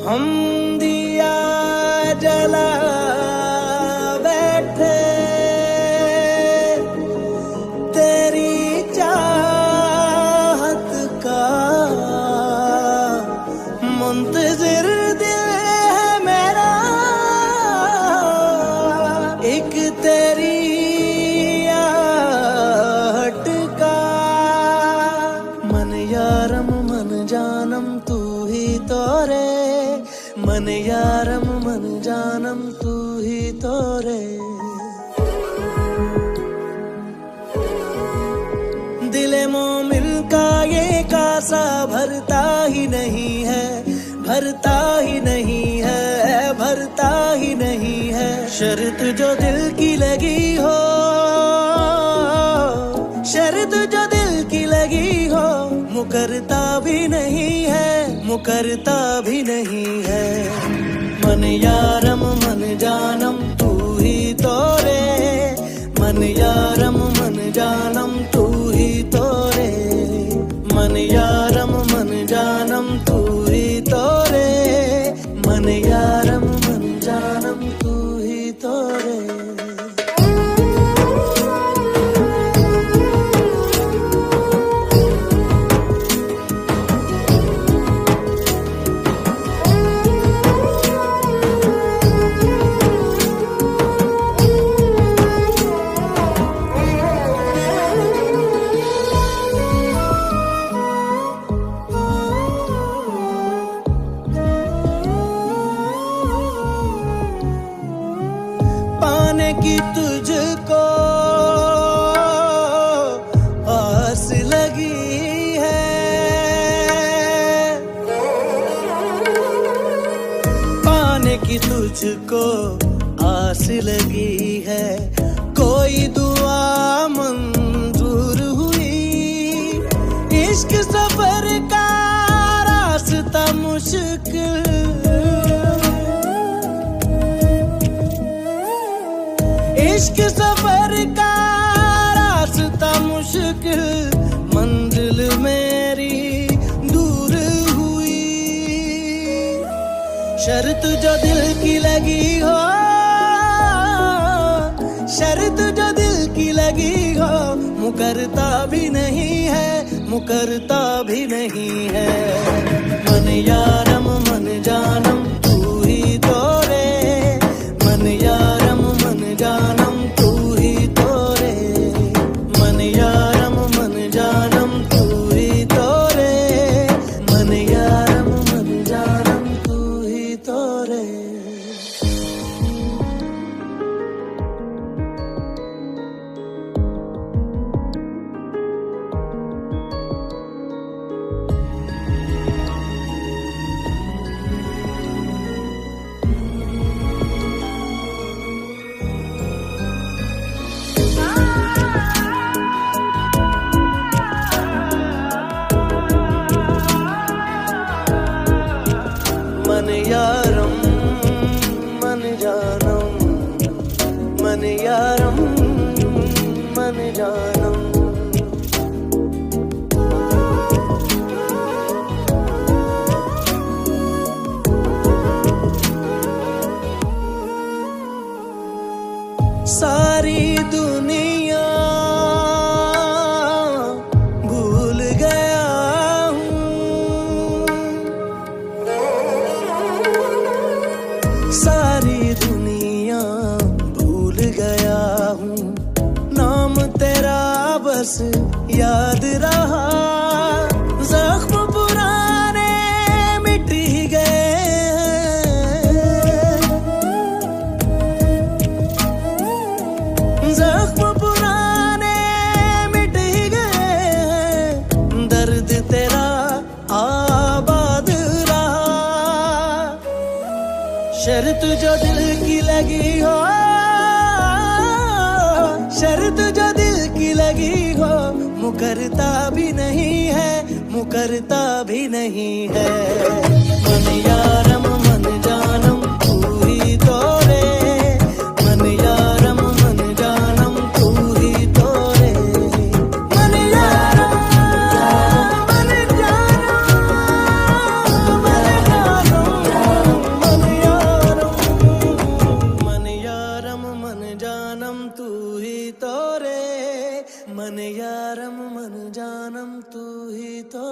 हम दिया जला बैठे तेरी चाहत का मुंतजिर दिल है मेरा, एक तेरी आहट का। मन यारम मन जानम तू ही तो रे, मन यारम मन जानम तू ही तो रे। दिले मोमिन का ये कासा भरता ही नहीं है, भरता ही नहीं है, भरता ही नहीं है। शर्त जो दिल की लगी हो, शर्त जो दिल की लगी हो, मुकरता भी नहीं है, मुकरता भी नहीं है। मन यारम मन जानम तू ही तो रे, मन यारम मन जानम तू ही तो रे। मन यारम मन जानम तू ही तो रे, मन यारम मन जानम तू ही तो रे। पाने की तुझको आस लगी है, पाने की तुझको आस लगी है। कोई दुआ मंजूर हुई, इश्क सफर का रास्ता मुश्किल, इश्क सफर का रास्ता मुश्किल, मंजिल मेरी दूर हुई। शर्त जो दिल की लगी हो, शर्त जो दिल की लगी हो, मुकरता भी नहीं है, मुकरता भी नहीं है। मन यारम मन जानम तू ही तो रे, मन यारम मन जानम तू ही तो रे। मन यारम मन जानम तू ही तो रे, मन यारम मन जानम तू ही तो रे। मन यारम मन जानम, मन यारम मन जानम। सारी दुनिया भूल गया हूँ, सारी दुनिया भूल गया हूँ। नाम तेरा बस याद रहा, जख्म पुराने मिट ही गए, जख्म पुराने मिट ही गए। दर्द तेरा आबाद रहा, शर्त जो दिल की लगी हो, शर्त जो दिल की लगी हो, मुकरता भी नहीं है, मुकरता भी नहीं है। मन यारम मन जानम तू ही तो रे, मन यारम मन जानम तू ही तो रे। मन यारम मन जानम, मन जानम ही तो रे मन यारम मन जानम तू ही तो